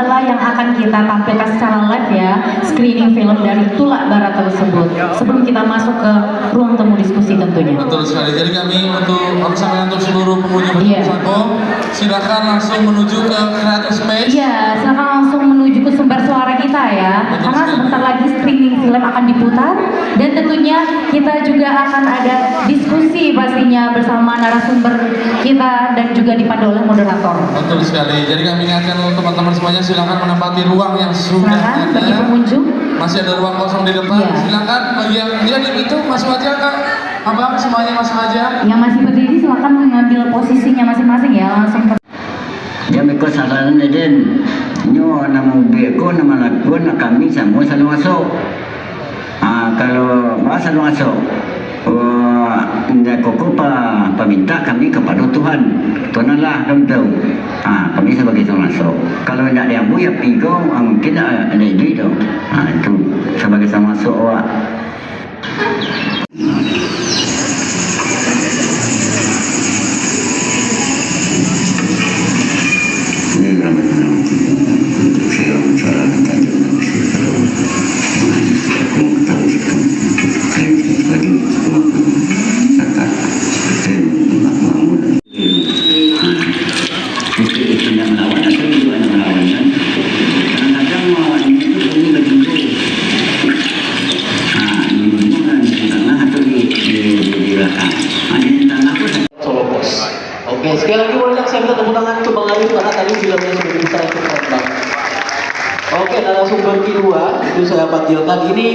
adalah yang akan kita tampilkan secara live ya, screening film dari Tulak Barat tersebut. Sebelum kita masuk ke ruang temu diskusi tentunya. Betul sekali. Jadi kami untuk sampai untuk seluruh pengunjung Sako, silakan langsung menuju ke Creator Space. Iya, silakan langsung menuju ke sumber suara kita ya. Betul Karena sekali. sebentar lagi screening film akan diputar dan tentunya kita juga akan ada diskusi pastinya bersama narasumber kita dan juga dipandu oleh moderator. Betul sekali. Jadi kami ingatkan untuk teman-teman semuanya silakan menempati ruang yang sudah Silakan ada. bagi pengunjung. Masih ada ruang kosong di depan. Iya. Silakan bagi yang dia di itu masuk aja Kak. Abang semuanya masuk aja. Yang masih berdiri silakan mengambil posisinya masing-masing ya, langsung Dia mereka sasaran din. Nyo nama ubi ko nama lagun kami semua selalu masuk. Kalau bahasa selalu masuk. Tidak koko paminta kami kepada Tuhan. Tuhanlah kami tahu. Kami sebagai selalu masuk. Kalau tidak ada yang bu ya pigo mungkin ada ide itu. Itu sebagai selalu masuk awak. Oke, sekali lagi boleh saya minta tepuk tangan untuk Bang Ayu karena tadi filmnya sudah diputar itu keren banget. Oke, narasumber kedua itu saya panggilkan ini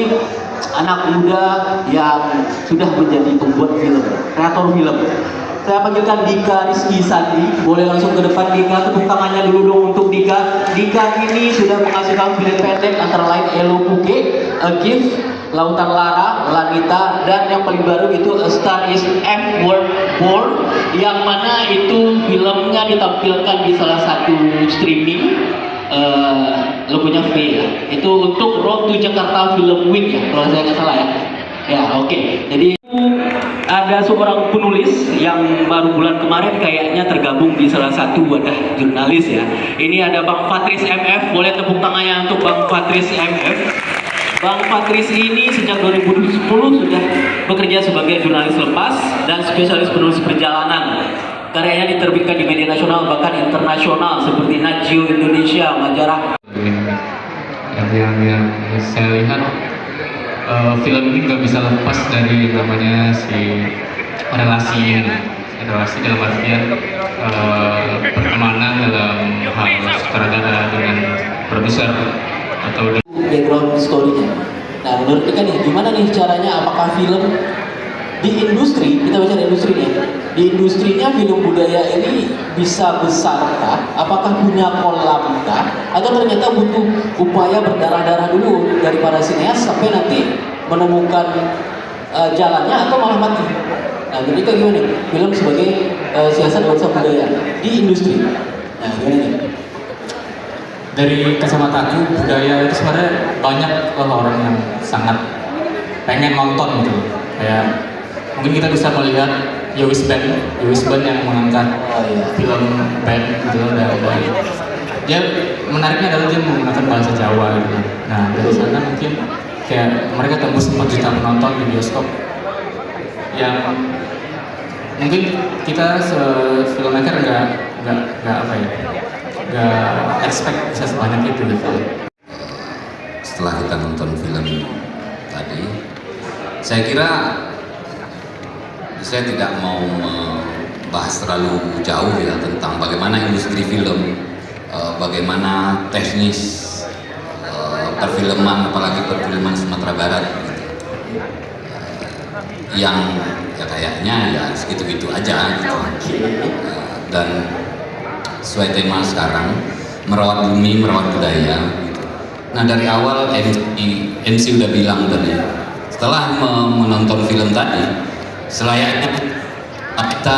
anak muda yang sudah menjadi pembuat film, kreator film. Saya panggilkan Dika Rizky Sandi. Boleh langsung ke depan Dika, tepuk tangannya dulu dong untuk Dika. Dika ini sudah menghasilkan film pendek antara lain Elo Puke, A Gift, Lautan Lara, Lanita, dan yang paling baru itu A Star Is F-Word Born, yang mana itu filmnya ditampilkan di salah satu streaming, logonya V ya. Itu untuk Road to Jakarta Film Week ya, kalau saya nggak salah ya. Ya oke. Jadi ada seorang penulis yang baru bulan kemarin kayaknya tergabung di salah satu wadah jurnalis ya. Ini ada Bang Fatris MF. Boleh tepuk tangannya untuk Bang Fatris MF. Bang Fatris ini sejak 2010 sudah bekerja sebagai jurnalis lepas dan spesialis penulis perjalanan. Karyanya diterbitkan di media nasional bahkan internasional seperti Nat Geo Indonesia, majalah. Yang saya lihat film ini nggak bisa lepas dari namanya si relasi dalam artian pertemanan dalam hal sutradara dengan produser atau background story-nya. Nah, menurut kita nih, gimana nih caranya? Apakah film di industri, kita bicara industri nih, di industrinya film budaya ini bisa besarkah? Apakah punya kolamkah? Atau ternyata butuh upaya berdarah-darah dulu dari para sineas sampai nanti menemukan jalannya atau malah mati? Nah, jadi kayak gimana nih? Film sebagai siasat bangsa budaya di industri. Nah, gimana nih? dari kacamata aku budaya itu sebenarnya banyak orang yang sangat pengen nonton gitu, kayak mungkin kita bisa melihat Yowis Band yang mengangkat film band gitu, dan dia menariknya adalah dia menggunakan bahasa Jawa gitu. Nah dari sana mungkin kayak mereka tembus 4 juta penonton di bioskop, yang mungkin kita filmmaker nggak apa ya, nggak expect bisa sebanyak itu gitu. Setelah kita nonton film tadi, saya kira saya tidak mau membahas terlalu jauh ya tentang bagaimana industri film, bagaimana teknis perfilman, apalagi perfilman Sumatera Barat gitu. Yang ya kayaknya ya segitu-gitu aja gitu. Dan sesuai tema sekarang, merawat bumi, merawat budaya gitu. Nah dari awal MC udah bilang tadi, setelah menonton film tadi, selayaknya kita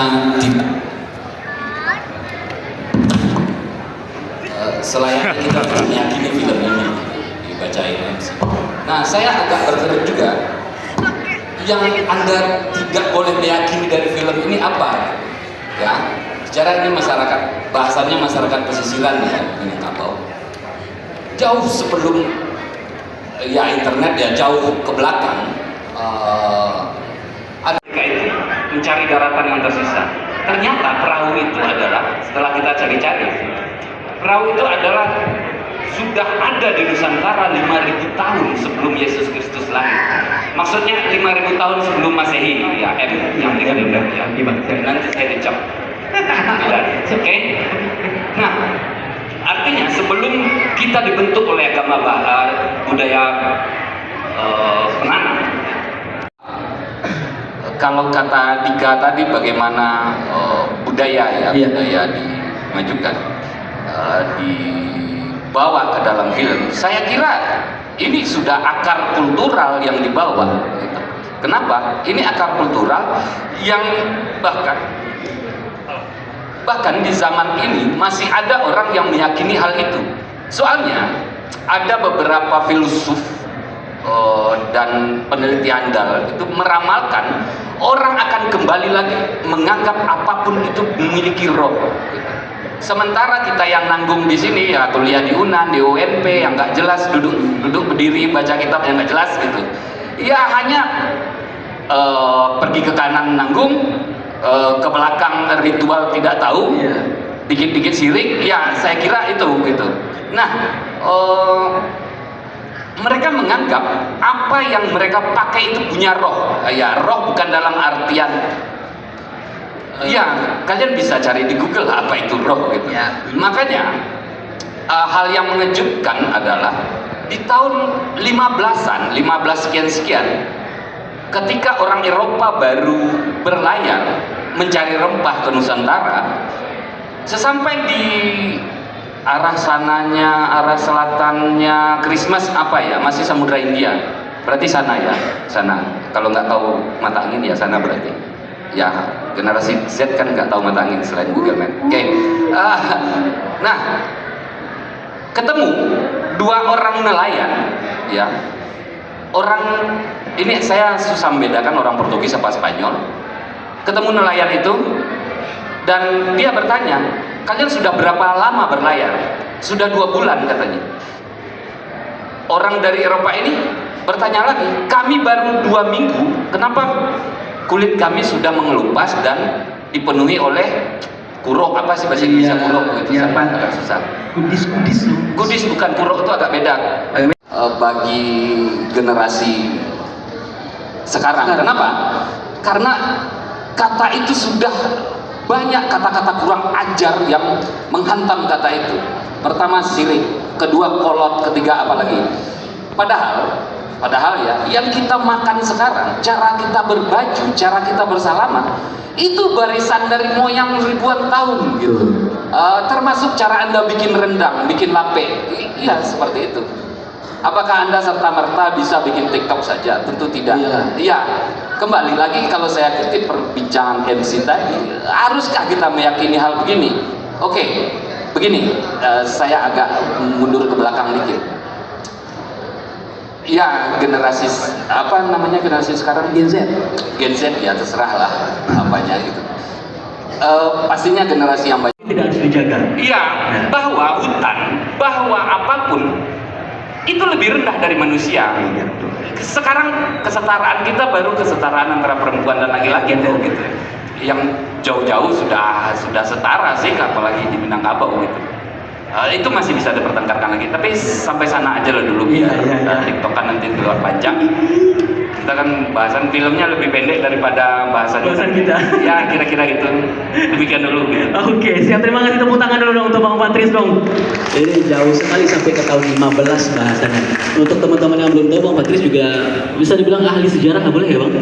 meyakini film ini, dibacain MC. Nah saya agak bertanya juga, yang Anda tidak boleh meyakini dari film ini apa? Ya, secara ini masyarakat, bahasanya masyarakat pesisiran ya, ini tahu. jauh sebelum ya internet ya, jauh ke belakang, ada itu mencari daratan yang tersisa. Ternyata perahu itu adalah, setelah kita cari-cari, perahu itu adalah sudah ada di Nusantara 5.000 tahun sebelum Yesus Kristus lahir. Maksudnya 5.000 tahun sebelum Masehi, ya yang dikenal ya. Nanti saya dicap. Oke. Nah, artinya sebelum kita dibentuk oleh agama budaya penanam. Kalau kata Dika tadi bagaimana budaya budaya dimajukan, dibawa ke dalam film, saya kira ini sudah akar kultural yang dibawa. Gitu. Kenapa? Ini akar kultural yang bahkan di zaman ini masih ada orang yang meyakini hal itu. Soalnya ada beberapa filsuf dan peneliti handal itu meramalkan orang akan kembali lagi menganggap apapun itu memiliki roh. Sementara kita yang nanggung di sini ya kuliah di UNAN, di UNP yang nggak jelas, duduk berdiri baca kitab yang nggak jelas gitu. Ya hanya pergi ke kanan nanggung, ke belakang ritual tidak tahu, dikit-dikit sirik. Ya saya kira itu gitu. Nah. Mereka menganggap apa yang mereka pakai itu punya roh. Ya, roh bukan dalam artian ya, kalian bisa cari di Google apa itu roh gitu. Ya. Makanya hal yang mengejutkan adalah di tahun 15-an, 15 sekian, ketika orang Eropa baru berlayar mencari rempah ke Nusantara, sesampai di arah sananya, arah selatannya Christmas apa ya, masih Samudra India, berarti sana ya, sana. Kalau nggak tahu mata angin ya sana berarti. Ya generasi Z kan nggak tahu mata angin selain Google Map. Oke. Nah, ketemu dua orang nelayan, ya. Orang ini saya susah membedakan orang Portugis apa Spanyol. Ketemu nelayan itu dan dia bertanya, kalian sudah berapa lama berlayar? Sudah 2 bulan katanya. Orang dari Eropa ini bertanya lagi, kami baru 2 minggu, kenapa kulit kami sudah mengelupas dan dipenuhi oleh kurok, apa sih bahasa Indonesia kurok gitu, agak susah. Kudis bukan kurok, itu agak beda. Bagi generasi sekarang. Kenapa? Karena kata itu sudah banyak kata-kata kurang ajar yang menghantam kata itu. Pertama sirik, kedua kolot, ketiga apalagi. Padahal ya, yang kita makan sekarang, cara kita berbaju, cara kita bersalaman, itu barisan dari moyang ribuan tahun gitu. Termasuk cara Anda bikin rendang, bikin lape, iya seperti itu. Apakah Anda serta-merta bisa bikin TikTok saja? Tentu tidak. Iya. Kembali lagi kalau saya kutip perbincangan MC tadi, haruskah kita meyakini hal begini? Oke, begini, saya agak mundur ke belakang dikit. Ya, generasi apa namanya generasi sekarang? Gen Z. Gen Z ya terserah lah apanya gitu. Pastinya generasi yang banyak tidak harus dijaga. Iya, bahwa hutan, bahwa apapun itu lebih rendah dari manusia. Sekarang kesetaraan kita baru kesetaraan antara perempuan dan laki-laki gitu. Yang jauh-jauh sudah setara sih, apalagi di Minangkabau gitu. Itu masih bisa dipertengkarkan lagi, tapi sampai sana aja lah dulu biar TikTokan nanti keluar panjang. Kita kan bahasan filmnya lebih pendek daripada bahasan kita. Ya kira-kira gitu. Demikian dulu gitu. Oke, siap, terima kasih, tepuk tangan dulu dong untuk Bang Patris dong. Ini jauh sekali sampai ke tahun 15 bahasannya. Untuk teman-teman yang belum tahu, Bang Patris juga bisa dibilang ahli sejarah, nggak boleh ya Bang?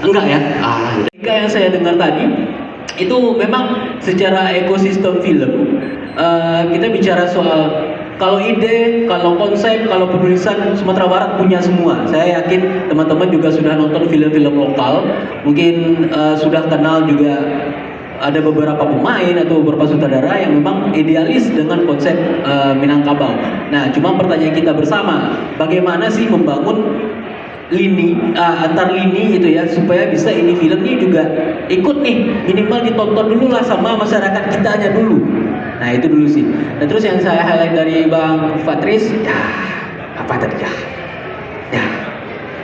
Enggak ya? Jika yang saya dengar tadi itu memang secara ekosistem film, kita bicara soal kalau ide, kalau konsep, kalau penulisan, Sumatera Barat punya semua. Saya yakin teman-teman juga sudah nonton film-film lokal, mungkin sudah kenal juga ada beberapa pemain atau beberapa sutradara yang memang idealis dengan konsep Minangkabau. Nah, cuma pertanyaan kita bersama, bagaimana sih membangun lini antar lini gitu ya, supaya bisa ini film ini juga ikut nih, minimal ditonton dulu lah sama masyarakat kitanya dulu. Nah itu dulu sih. Dan terus yang saya highlight dari Bang Fatris, ya apa tadi ya? Ya,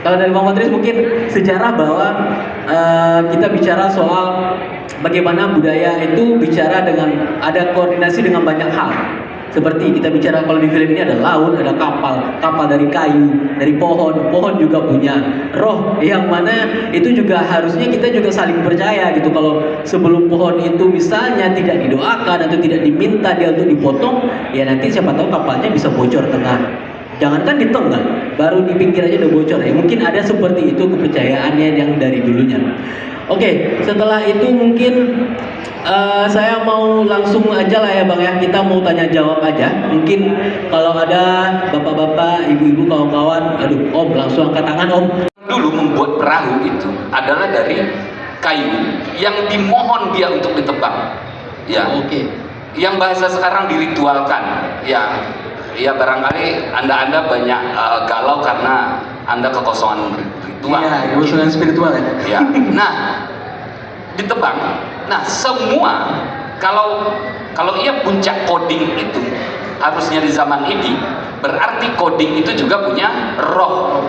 kalau dari Bang Fatris mungkin sejarah bahwa kita bicara soal bagaimana budaya itu bicara dengan ada koordinasi dengan banyak hal. Seperti kita bicara kalau di film ini ada laut, ada kapal dari kayu, dari pohon juga punya roh yang mana itu juga harusnya kita juga saling percaya gitu. Kalau sebelum pohon itu misalnya tidak didoakan atau tidak diminta dia untuk dipotong, ya nanti siapa tahu kapalnya bisa bocor tengah. Jangankan di tengah, baru di pinggir aja udah bocor ya. Mungkin ada seperti itu kepercayaannya yang dari dulunya. Oke, setelah itu mungkin saya mau langsung aja lah ya Bang ya. Kita mau tanya jawab aja. Mungkin kalau ada bapak-bapak, ibu-ibu, kawan-kawan, aduh Om langsung angkat tangan Om. Dulu membuat perahu itu adalah dari kayu yang dimohon dia untuk ditebang. Ya. Oke. Yang bahasa sekarang diritualkan. Ya. Ya barangkali Anda banyak galau karena Anda kekosongan ritual. Iya, kekosongan spiritual ya. Ya. Nah, ditebang. Nah, semua kalau ia puncak coding itu harusnya di zaman ini, berarti coding itu juga punya roh.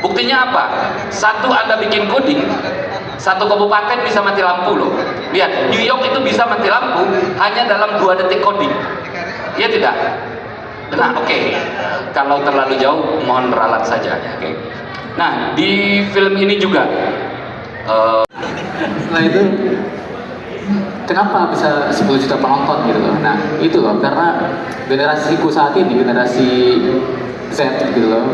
Buktinya apa? Satu Anda bikin coding, satu kabupaten bisa mati lampu loh. Lihat, New York itu bisa mati lampu hanya dalam 2 detik coding. Iya tidak? Nah, oke. Kalau terlalu jauh, mohon ralat saja. Oke. Nah, di film ini juga Setelah itu kenapa bisa 10 juta penonton gitu loh. Nah itu loh, karena generasiku saat ini, generasi Z gitu loh,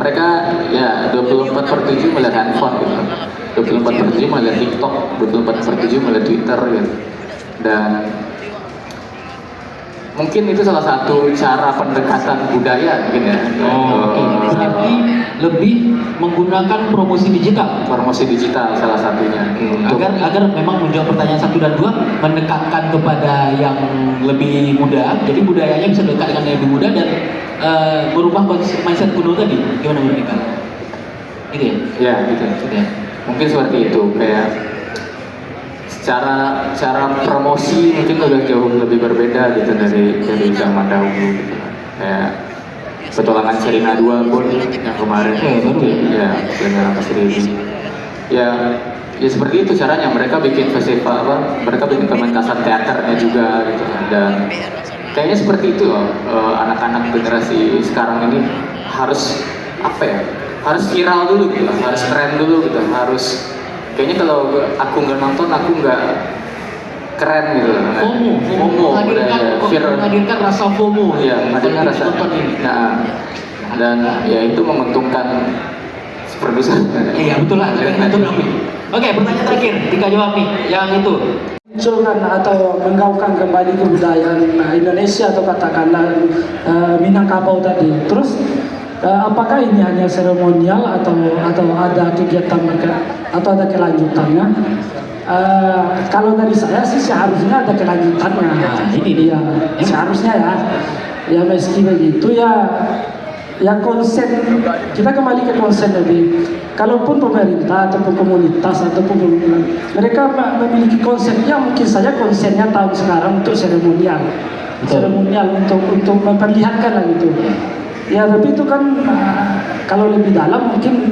mereka ya 24/7 melihat handphone gitu, 24/7 melihat TikTok, 24/7 melihat Twitter gitu. Dan mungkin itu salah satu cara pendekatan budaya mungkin ya. Berarti lebih menggunakan promosi digital. Promosi digital salah satunya. Agar memang menjawab pertanyaan 1 dan 2, mendekatkan kepada yang lebih muda. Jadi budayanya bisa dekat dengan yang lebih muda dan merubah mindset kuno tadi. Gimana menurut Ika? Gitu ya? Ya gitu. Ya. Mungkin seperti itu, kayak cara promosi mungkin udah jauh lebih berbeda gitu dari zaman dahulu gitu. Kayak petualangan Sherina 2 pun yang kemarin ya dengan apa sih ya seperti itu caranya. Mereka bikin festival mereka bikin pementasan teaternya juga gitu. Dan kayaknya seperti itu loh, anak-anak generasi sekarang ini harus harus viral dulu gitu, harus tren dulu gitu, harus kayaknya kalau aku nggak nonton aku nggak keren gitu. FOMO menghadirkan rasa FOMO ya, menghadirkan rasa nah, dan ya itu menguntungkan produser. Iya betul lah. Oke, pertanyaan terakhir, Tika jawab nih yang itu. Munculkan atau menggaungkan kembali kebudayaan Indonesia atau katakanlah Minangkabau tadi. Terus apakah ini hanya seremonial atau ada kegiatan mereka atau ada kelanjutannya? Kalau dari saya sih seharusnya ada kelanjutannya. Ini dia. Seharusnya ya meski begitu ya konsen, kita kembali ke konsen lebih. Kalaupun pemerintah ataupun komunitas ataupun mereka memiliki konsen, ya mungkin saja konsennya tahun sekarang untuk seremonial untuk memperlihatkan lah gitu. Ya tapi itu kan kalau lebih dalam mungkin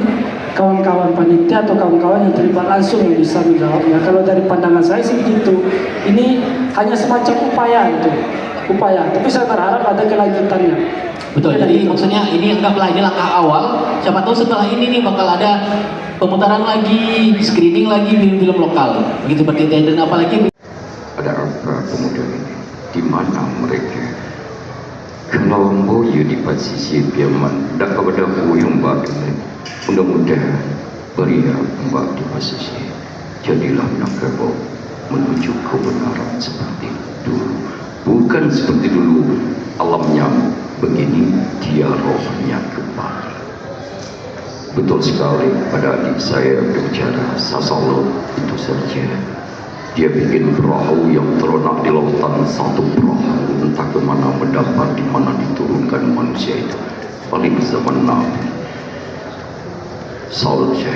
kawan-kawan panitia atau kawan-kawan yang terlibat langsung yang bisa menjawabnya. Kalau dari pandangan saya sih begitu. Ini hanya semacam upaya. Tapi saya berharap ada kelanjutannya. Betul, jadi maksudnya ini anggaplah ini langkah awal. Siapa tahu setelah ini nih bakal ada pemutaran lagi, screening lagi film-film lokal. Begitu seperti itu. Dan apalagi ada apa pemuda ini? Di mana mereka? Kalau mau di posisi piaman, dah kepada yang baru. Mudah-mudahan beria mbak di posisi. Jadilah Minangkabau menuju kebenaran seperti dulu. Bukan seperti dulu alamnya begini, dia rohnya kembali. Betul sekali pada adik saya berbicara Sasalo itu saja. Dia bikin perahu yang terletak di lautan, satu perahu entah kemana mendapat, di mana diturunkan manusia itu. Paling zaman Nabi saja.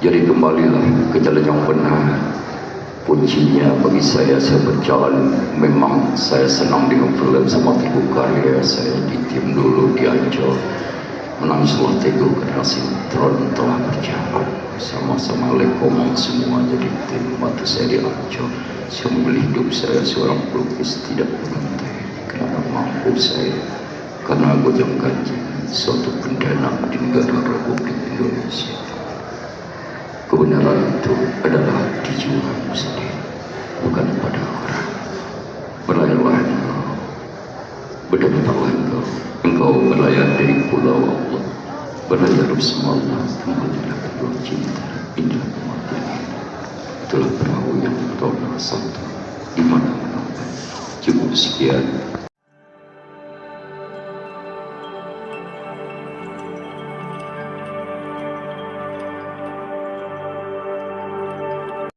Jadi kembalilah ke jalan yang benar. kuncinya bagi saya berjalan. Memang saya senang dengan film sama Teguh Karya. Saya di tim dulu di Ancol. Menangislah Teguh karena sinetron telah berjalan. Sama-sama lekomong semua jadi tim. Waktu saya di Ancol, saya memilih hidup saya seorang pelukis tidak berhenti. Karena mampu saya, karena aku jam gaji suatu pendana di negara Republik Indonesia. Kebenaran itu adalah di jiwamu sendiri, bukan pada orang. Berlayarlah engkau, berdamparlah engkau berlayar dari pulau Allah, berlayar bersama Allah, kembalilah kedua cinta indah kematian. Itulah perahu yang bertolak satu, di mana menambah. Cukup sekian.